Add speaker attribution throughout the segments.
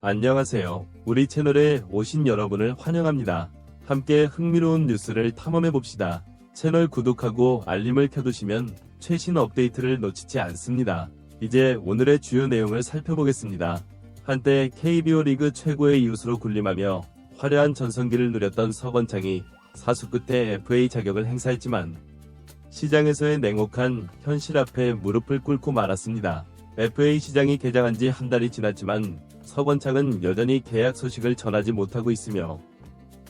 Speaker 1: 안녕하세요. 우리 채널에 오신 여러분을 환영합니다. 함께 흥미로운 뉴스를 탐험해봅시다. 채널 구독하고 알림을 켜두시면 최신 업데이트를 놓치지 않습니다. 이제 오늘의 주요 내용을 살펴보겠습니다. 한때 KBO 리그 최고의 이웃으로 군림하며 화려한 전성기를 누렸던 서건창이 사수 끝에 FA 자격을 행사했지만 시장에서의 냉혹한 현실 앞에 무릎을 꿇고 말았습니다. FA 시장이 개장한 지 한 달이 지났지만 서건창은 여전히 계약 소식을 전하지 못하고 있으며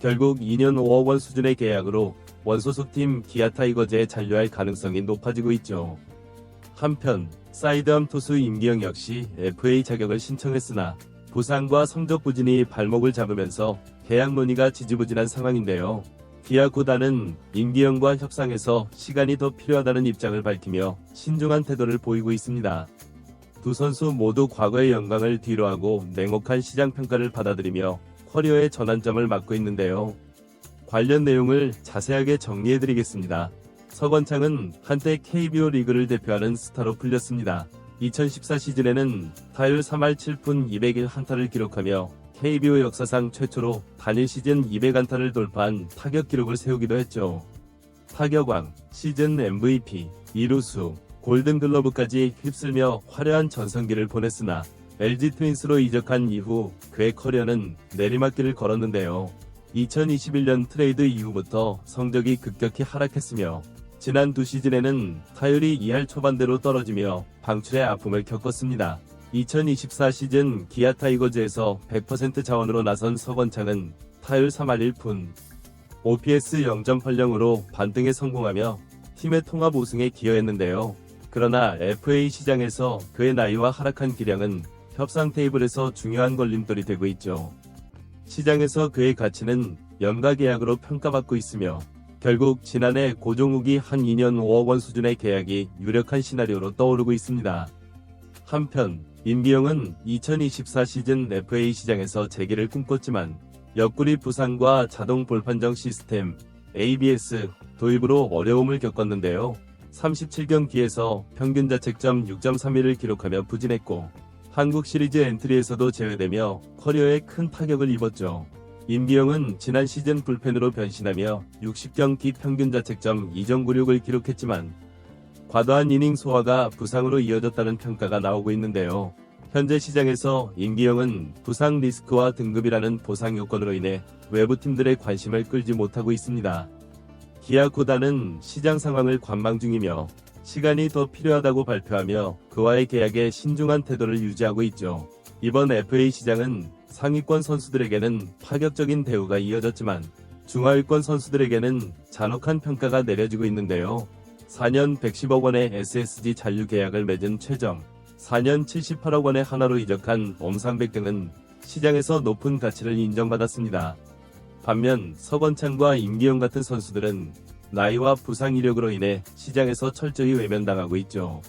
Speaker 1: 결국 2년 5억 원 수준의 계약으로 원소속팀 기아 타이거즈에 잔류할 가능성이 높아지고 있죠. 한편 사이드암 투수 임기영 역시 FA 자격을 신청했으나 부상과 성적 부진이 발목을 잡으면서 계약 논의가 지지부진한 상황인데요. 기아 구단은 임기영과 협상에서 시간이 더 필요하다는 입장을 밝히며 신중한 태도를 보이고 있습니다. 두 선수 모두 과거의 영광을 뒤로하고 냉혹한 시장 평가를 받아들이며 커리어의 전환점을 맞고 있는데요. 관련 내용을 자세하게 정리해드리겠습니다. 서건창은 한때 KBO 리그를 대표하는 스타로 불렸습니다. 2014 시즌에는 타율 3할 7푼 201안타를 기록하며 KBO 역사상 최초로 단일 시즌 200안타를 돌파한 타격 기록을 세우기도 했죠. 타격왕, 시즌 MVP, 이루수, 골든글러브까지 휩쓸며 화려한 전성기를 보냈으나 LG 트윈스로 이적한 이후 그의 커리어는 내리막길을 걸었는데요. 2021년 트레이드 이후부터 성적이 급격히 하락했으며 지난 두 시즌에는 타율이 2할 초반대로 떨어지며 방출의 아픔을 겪었습니다. 2024 시즌 기아 타이거즈에서 100% 자원으로 나선 서건창은 타율 3할 1푼, OPS 0.80으로 반등에 성공하며 팀의 통합 우승에 기여했는데요. 그러나 FA 시장에서 그의 나이와 하락한 기량은 협상 테이블에서 중요한 걸림돌이 되고 있죠. 시장에서 그의 가치는 연가 계약으로 평가받고 있으며 결국 지난해 고종욱이 한 2년 5억 원 수준의 계약이 유력한 시나리오로 떠오르고 있습니다. 한편 임기영은 2024 시즌 FA 시장에서 재기를 꿈꿨지만 옆구리 부상과 자동 볼판정 시스템 ABS 도입으로 어려움을 겪었는데요. 37경기에서 평균 자책점 6.31을 기록하며 부진했고 한국 시리즈 엔트리에서도 제외되며 커리어에 큰 타격을 입었죠. 임기영은 지난 시즌 불펜으로 변신하며 60경기 평균 자책점 2.96을 기록했지만 과도한 이닝 소화가 부상으로 이어졌다는 평가가 나오고 있는데요. 현재 시장에서 임기영은 부상 리스크와 등급이라는 보상 요건으로 인해 외부 팀들의 관심을 끌지 못하고 있습니다. 기아 구단은 시장 상황을 관망 중이며 시간이 더 필요하다고 발표하며 그와의 계약에 신중한 태도를 유지하고 있죠. 이번 FA 시장은 상위권 선수들에게는 파격적인 대우가 이어졌지만 중하위권 선수들에게는 잔혹한 평가가 내려지고 있는데요. 4년 110억 원의 SSG 잔류 계약을 맺은 최정, 4년 78억 원의 하나로 이적한 엄상백 등은 시장에서 높은 가치를 인정받았습니다. 반면 서건창과 임기영 같은 선수들은 나이와 부상 이력으로 인해 시장에서 철저히 외면당하고 있죠.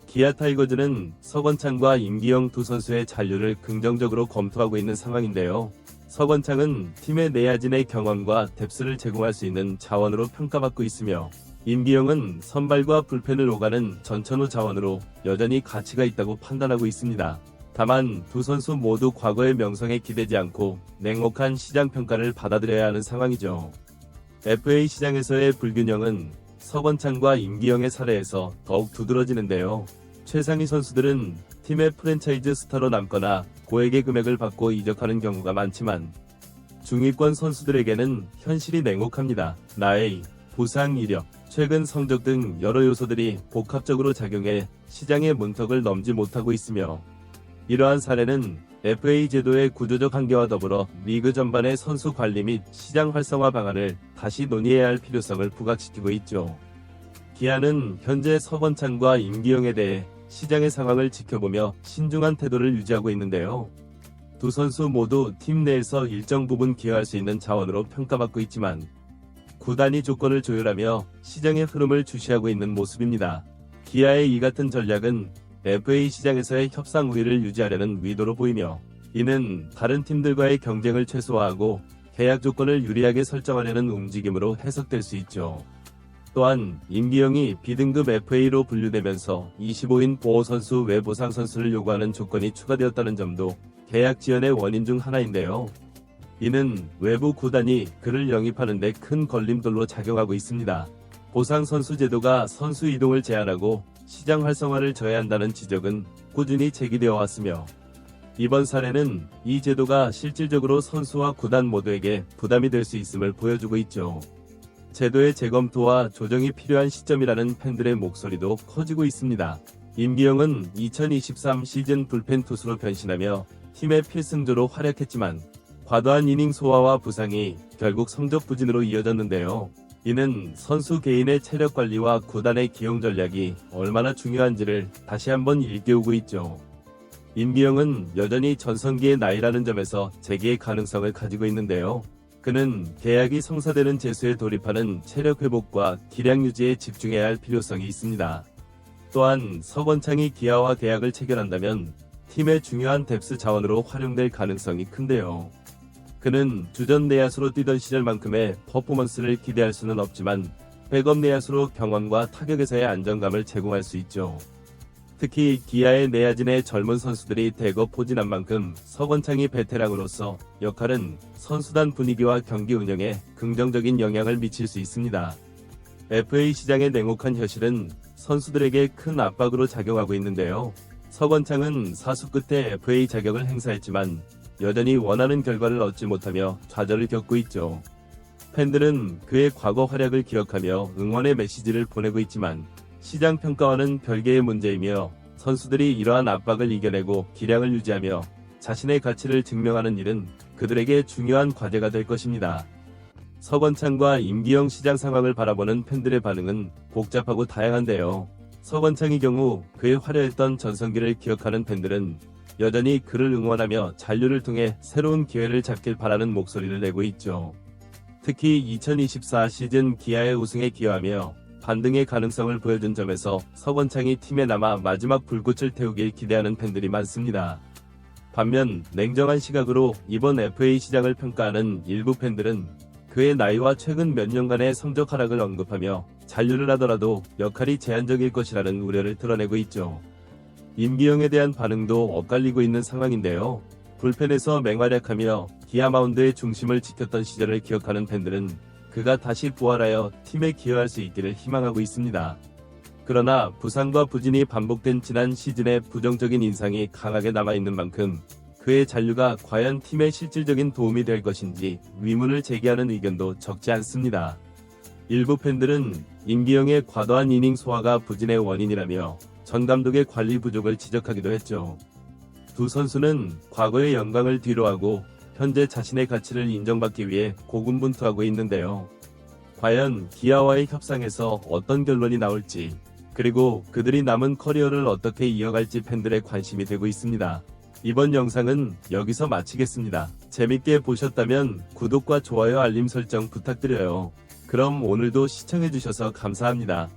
Speaker 1: 기아 타이거즈는 서건창과 임기영 두 선수의 잔류를 긍정적으로 검토하고 있는 상황인데요. 서건창은 팀의 내야진의 경험과 뎁스를 제공할 수 있는 자원으로 평가받고 있으며 임기영은 선발과 불펜을 오가는 전천후 자원으로 여전히 가치가 있다고 판단하고 있습니다. 다만 두 선수 모두 과거의 명성에 기대지 않고 냉혹한 시장 평가를 받아들여야 하는 상황이죠. FA 시장에서의 불균형은 서건창과 임기영의 사례에서 더욱 두드러지는데요. 최상위 선수들은 팀의 프랜차이즈 스타로 남거나 고액의 금액을 받고 이적하는 경우가 많지만 중위권 선수들에게는 현실이 냉혹합니다. 나이, 부상 이력, 최근 성적 등 여러 요소들이 복합적으로 작용해 시장의 문턱을 넘지 못하고 있으며 이러한 사례는 FA 제도의 구조적 한계와 더불어 리그 전반의 선수 관리 및 시장 활성화 방안을 다시 논의해야 할 필요성을 부각시키고 있죠. 기아는 현재 서건창과 임기영에 대해 시장의 상황을 지켜보며 신중한 태도를 유지하고 있는데요. 두 선수 모두 팀 내에서 일정 부분 기여할 수 있는 자원으로 평가받고 있지만 구단이 조건을 조율하며 시장의 흐름을 주시하고 있는 모습입니다. 기아의 이 같은 전략은 FA 시장에서의 협상 우위를 유지하려는 의도로 보이며 이는 다른 팀들과의 경쟁을 최소화하고 계약 조건을 유리하게 설정하려는 움직임으로 해석될 수 있죠. 또한 임기영이 B등급 FA로 분류되면서 25인 보호 선수 외 보상 선수를 요구하는 조건이 추가되었다는 점도 계약 지연의 원인 중 하나인데요. 이는 외부 구단이 그를 영입하는 데 큰 걸림돌로 작용하고 있습니다. 보상 선수 제도가 선수 이동을 제한하고 시장 활성화를 저해한다는 지적은 꾸준히 제기되어 왔으며, 이번 사례는 이 제도가 실질적으로 선수와 구단 모두에게 부담이 될 수 있음을 보여주고 있죠. 제도의 재검토와 조정이 필요한 시점이라는 팬들의 목소리도 커지고 있습니다. 임기영은 2023 시즌 불펜 투수로 변신하며 팀의 필승조로 활약했지만 과도한 이닝 소화와 부상이 결국 성적 부진으로 이어졌는데요. 이는 선수 개인의 체력 관리와 구단의 기용 전략이 얼마나 중요한지를 다시 한번 일깨우고 있죠. 임기영은 여전히 전성기의 나이라는 점에서 재기의 가능성을 가지고 있는데요. 그는 계약이 성사되는 재수에 돌입하는 체력 회복과 기량 유지에 집중해야 할 필요성이 있습니다. 또한 서건창이 기아와 계약을 체결한다면 팀의 중요한 뎁스 자원으로 활용될 가능성이 큰데요. 그는 주전 내야수로 뛰던 시절만큼의 퍼포먼스를 기대할 수는 없지만 백업 내야수로 경험과 타격에서의 안정감을 제공할 수 있죠. 특히 기아의 내야진의 젊은 선수들이 대거 포진한 만큼 서건창이 베테랑으로서 역할은 선수단 분위기와 경기 운영에 긍정적인 영향을 미칠 수 있습니다. FA 시장의 냉혹한 현실은 선수들에게 큰 압박으로 작용하고 있는데요. 서건창은 사수 끝에 FA 자격을 행사했지만 여전히 원하는 결과를 얻지 못하며 좌절을 겪고 있죠. 팬들은 그의 과거 활약을 기억하며 응원의 메시지를 보내고 있지만 시장 평가와는 별개의 문제이며, 선수들이 이러한 압박을 이겨내고 기량을 유지하며 자신의 가치를 증명하는 일은 그들에게 중요한 과제가 될 것입니다. 서건창과 임기영 시장 상황을 바라보는 팬들의 반응은 복잡하고 다양한데요. 서건창의 경우 그의 화려했던 전성기를 기억하는 팬들은 여전히 그를 응원하며 잔류를 통해 새로운 기회를 잡길 바라는 목소리를 내고 있죠. 특히 2024 시즌 기아의 우승에 기여하며 반등의 가능성을 보여준 점에서 서건창이 팀에 남아 마지막 불꽃을 태우길 기대하는 팬들이 많습니다. 반면 냉정한 시각으로 이번 FA 시장을 평가하는 일부 팬들은 그의 나이와 최근 몇 년간의 성적 하락을 언급하며 잔류를 하더라도 역할이 제한적일 것이라는 우려를 드러내고 있죠. 임기영에 대한 반응도 엇갈리고 있는 상황인데요. 불펜에서 맹활약하며 기아 마운드의 중심을 지켰던 시절을 기억하는 팬들은 그가 다시 부활하여 팀에 기여할 수 있기를 희망하고 있습니다. 그러나 부상과 부진이 반복된 지난 시즌의 부정적인 인상이 강하게 남아있는 만큼 그의 잔류가 과연 팀에 실질적인 도움이 될 것인지 의문을 제기하는 의견도 적지 않습니다. 일부 팬들은 임기영의 과도한 이닝 소화가 부진의 원인이라며 전 감독의 관리 부족을 지적하기도 했죠. 두 선수는 과거의 영광을 뒤로하고 현재 자신의 가치를 인정받기 위해 고군분투하고 있는데요. 과연 기아와의 협상에서 어떤 결론이 나올지, 그리고 그들이 남은 커리어를 어떻게 이어갈지 팬들의 관심이 되고 있습니다. 이번 영상은 여기서 마치겠습니다. 재밌게 보셨다면 구독과 좋아요 알림 설정 부탁드려요. 그럼 오늘도 시청해주셔서 감사합니다.